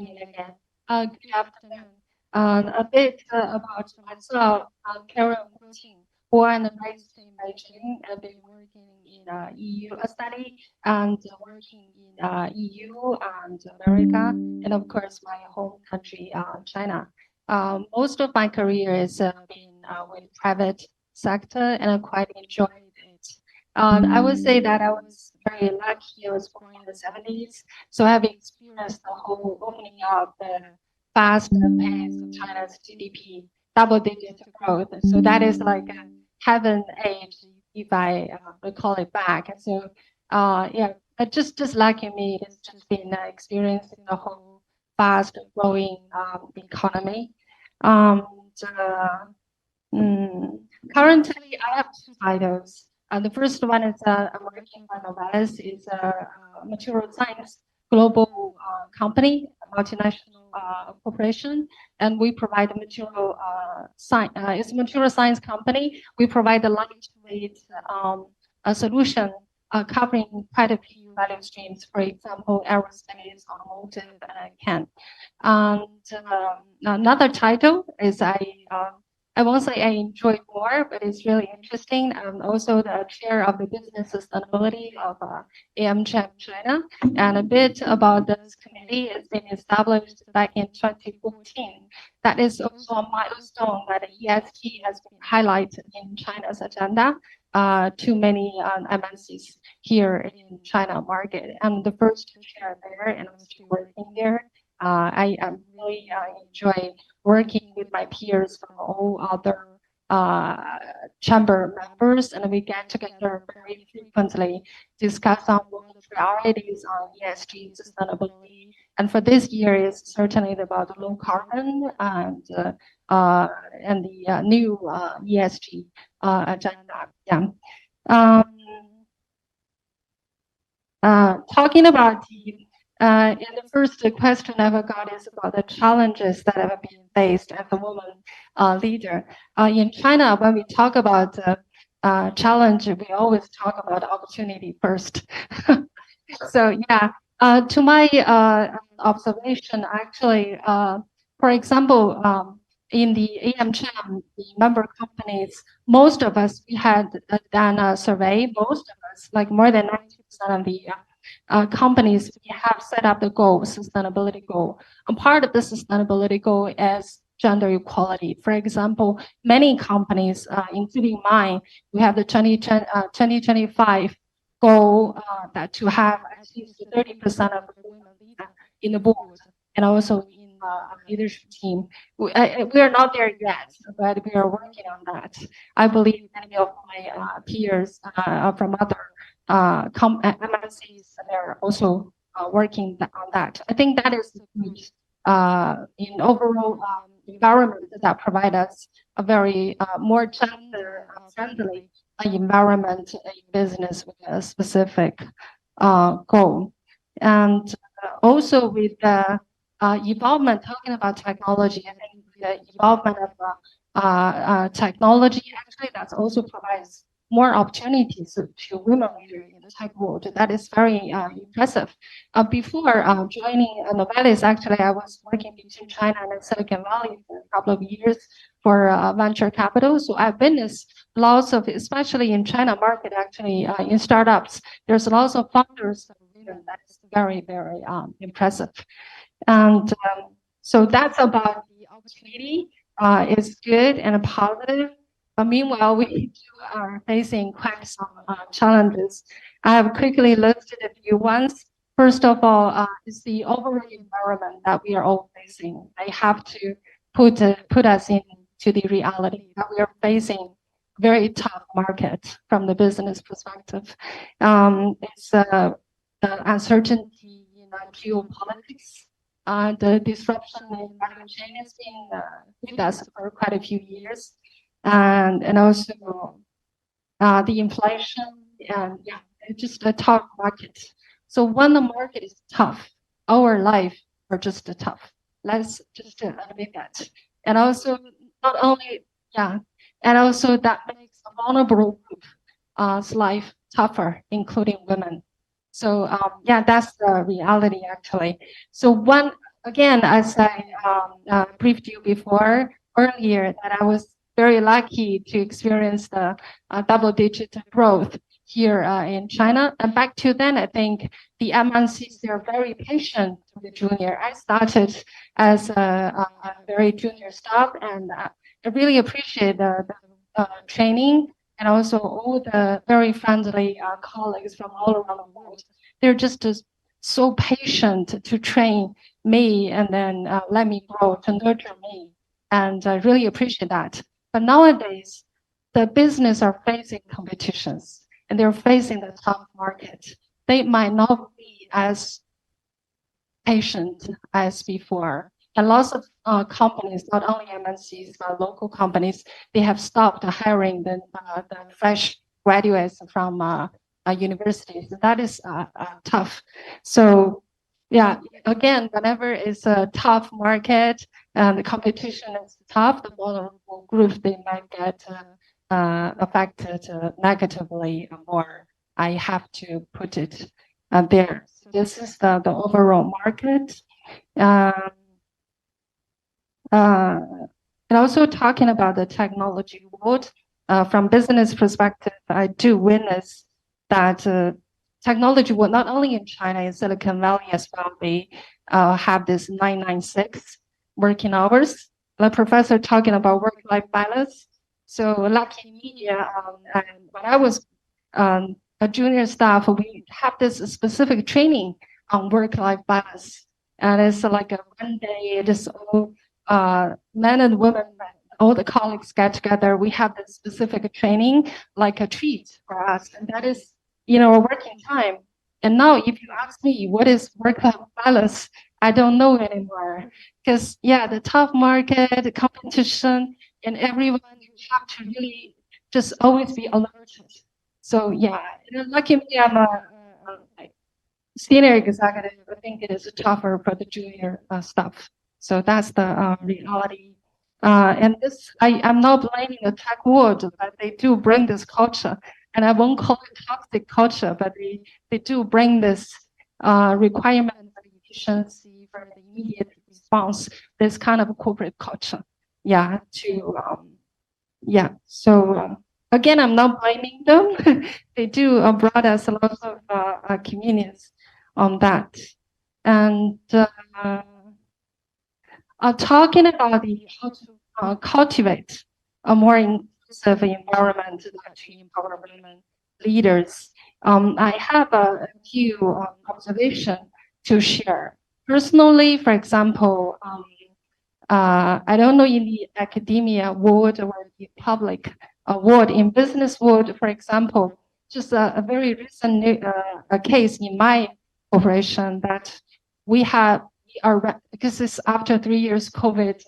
me again. Good afternoon. A bit about myself. I'm Karen Wu, born and raised in Beijing. I've been working in EU study and working in EU and America, and of course my home country, China. Most of my career is been with private sector, and I quite enjoyed it. I would say that I was very lucky. I was born in the 70s, so I've experienced the whole opening up, the fast pace of China's GDP, double-digit growth. So that is like a heaven age, if I recall it back. And so, yeah, just like me, it's just been experiencing the whole fast-growing economy. Um, the, Currently, I have two titles. The first one is I'm working for Novelis. It's a material science global company, a multinational corporation, and we provide material science. It's a material science company. We provide a lightweight a solution covering quite a few value streams. For example, aerospace, automotive, and can. And another title is I won't say I enjoy more, but it's really interesting. I'm also the chair of the business sustainability of AmCham China. And a bit about this committee. It's been established back in 2014. That is also a milestone that ESG has been highlighted in China's agenda. Too many MNCs here in China market. I'm the first chair there, and I'm still working there. I really enjoy working with my peers from all other chamber members, and we get together very frequently, discuss on world priorities on ESG sustainability. And for this year, it's certainly about low carbon and the new ESG agenda. Yeah. Talking about and the first question I ever got is about the challenges that have been faced as a woman leader. In China, when we talk about challenge, we always talk about opportunity first. So yeah, to my observation, actually, for example, in the AmCham, the member companies, most of us, we had done a survey, most of us, like more than 90% of the companies, we have set up the goal, sustainability goal. And part of the sustainability goal is gender equality. For example, many companies, including mine, we have the 2025 goal that to have at least 30% of women in the board and also in leadership team. We are not there yet, but we are working on that. I believe many of my peers from other MNCs, they're also working on that. I think that is in overall environment that provide us a very more gender friendly environment in business with a specific goal. And also with the involvement, talking about technology, I think the involvement of technology, actually that also provides more opportunities to women in the tech world. That is very impressive. Before joining Novelis, actually, I was working between China and Silicon Valley for a couple of years for venture capital. So I've witnessed lots of, especially in China market, actually, in startups, there's lots of founders that is very, very impressive. And so that's about the opportunity. It's good and positive. But meanwhile, we are facing quite some challenges. I have quickly listed a few ones. First of all, is the overall environment that we are all facing. They have to put us into the reality that we are facing very tough market from the business perspective. It's the uncertainty in geopolitics. The disruption in value chain has been with us for quite a few years. And also the inflation, and yeah, it's just a tough market. So when the market is tough, our life are just tough. Let's just admit that. And also not only, yeah, and also that makes a vulnerable group's life tougher, including women. So yeah, that's the reality actually. So when again, as I briefed you before earlier, that I was very lucky to experience the double-digit growth here in China. And back to then, I think the MNCs, they're very patient to the junior. I started as a very junior staff, and I really appreciate the training and also all the very friendly colleagues from all around the world. They're just so patient to train me and then let me grow, to nurture me. And I really appreciate that. But nowadays, the business are facing competitions and they're facing the tough market. They might not be as patient as before. And lots of companies, not only MNCs, but local companies, they have stopped hiring the fresh graduates from universities. That is tough. So yeah, again, whenever it's a tough market and the competition is tough, the vulnerable groups, they might get affected negatively more. I have to put it there. So this is the overall market. Um, and also talking about the technology world, from business perspective, I do witness that technology world, not only in China, in Silicon Valley as well, they have this 996 working hours. The professor talking about work-life balance. So lucky me, and when I was a junior staff, we have this specific training on work-life balance. And it's like a one day, just all men and women, all the colleagues get together. We have this specific training, like a treat for us, and that is, a working time. And now, if you ask me what is work-life balance, I don't know anymore. Because the tough market, the competition, and everyone, you have to really just always be alerted. So lucky me, I'm a senior executive. I think it is tougher for the junior staff. So that's the reality. And this, I'm not blaming the tech world, but they do bring this culture. And I won't call it toxic culture, but they do bring this requirement for efficiency, for the immediate response, this kind of corporate culture. So again, I'm not blaming them. They do brought us a lot of convenience on that. And talking about how to cultivate a more inclusive environment to empower women leaders, I have a few observations to share. Personally, for example, I don't know in the academia world or the public world, in business world, for example, just a very recent case in my corporation that we are, because it's after 3 years COVID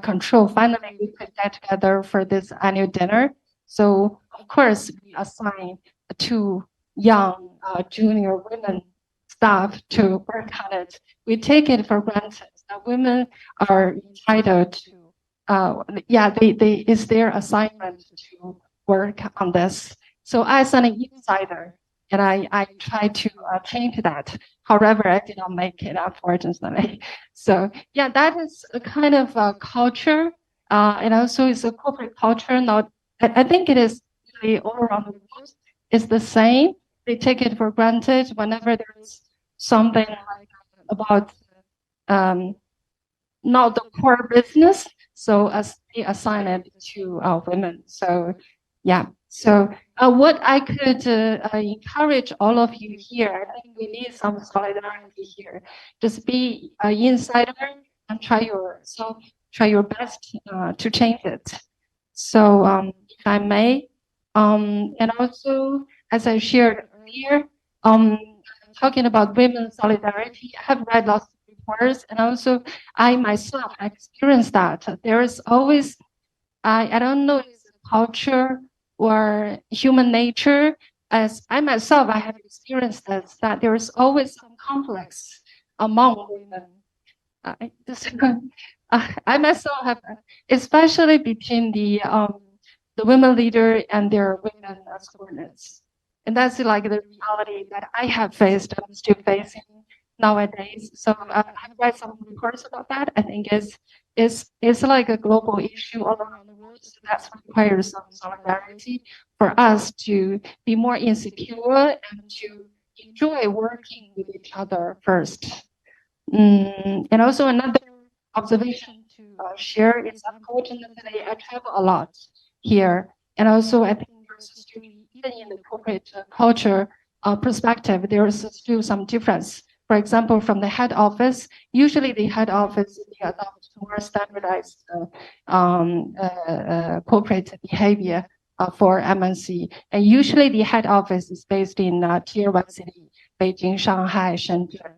control, finally we could get together for this annual dinner. So of course we assign 2 young junior women staff to work on it. We take it for granted that women are entitled to, it's their assignment to work on this. So as an insider, and I try to change that. However, I did not make it, unfortunately. So that is a kind of culture, and also it's a corporate culture. Not, I think it is really all around the world. It's the same. They take it for granted whenever there's something like about not the core business. So as they assign it to women. So So what I could encourage all of you here, I think we need some solidarity here. Just be an insider and try your best to change it. So if I may, and also as I shared earlier, talking about women's solidarity, I have read lots of reports, and also I myself experienced that. There is always, I don't know, it's a culture or human nature. As I myself, I have experienced this, that there is always some conflicts among women. I myself have, especially between the women leader and their women subordinates. And that's like the reality that I have faced, I'm still facing. nowadays. So I've read some reports about that. I think it's like a global issue all around the world. So that requires some solidarity for us to be more insecure and to enjoy working with each other first. And also another observation to share is, unfortunately, I travel a lot here, and also I think there's still, even in the corporate culture perspective, there is still some difference. For example, from the head office, usually the head office they adopt more standardized corporate behavior for MNC, and usually the head office is based in tier one city, Beijing, Shanghai, Shenzhen,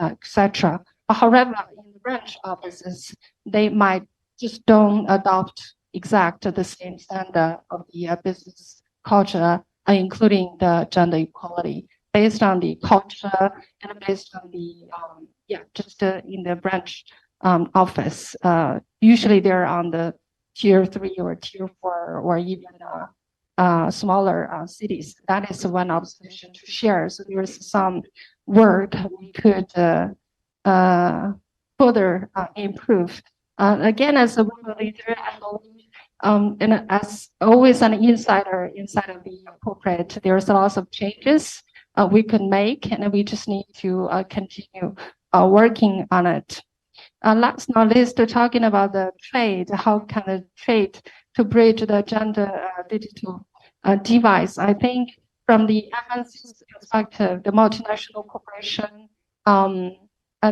etc. However, in the branch offices, they might just don't adopt exact the same standard of the business culture, including the gender equality, based on the culture and based on the just in the branch office. Usually, they're on the tier 3 or tier 4 or even smaller cities. That is one observation to share. So there's some work we could further improve. Again, as a women leader, I believe, and as always an insider inside of the corporate, there's lots of changes we can make, and we just need to continue working on it. Last not least, talking about the trade, how can the trade to bridge the gender digital device? I think from the MNC's perspective, the multinational corporation, and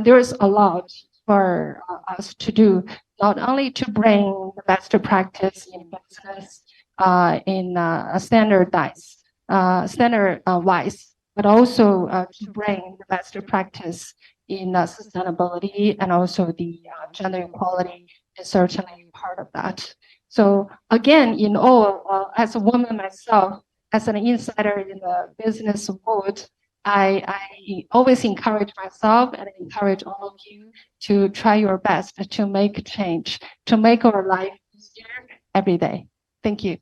there is a lot for us to do, not only to bring the best practice in business in a standardized, wise, but also to bring the best practice in sustainability, and also the gender equality is certainly part of that. So again, in all, as a woman myself, as an insider in the business world, I always encourage myself and encourage all of you to try your best to make change, to make our life easier every day. Thank you.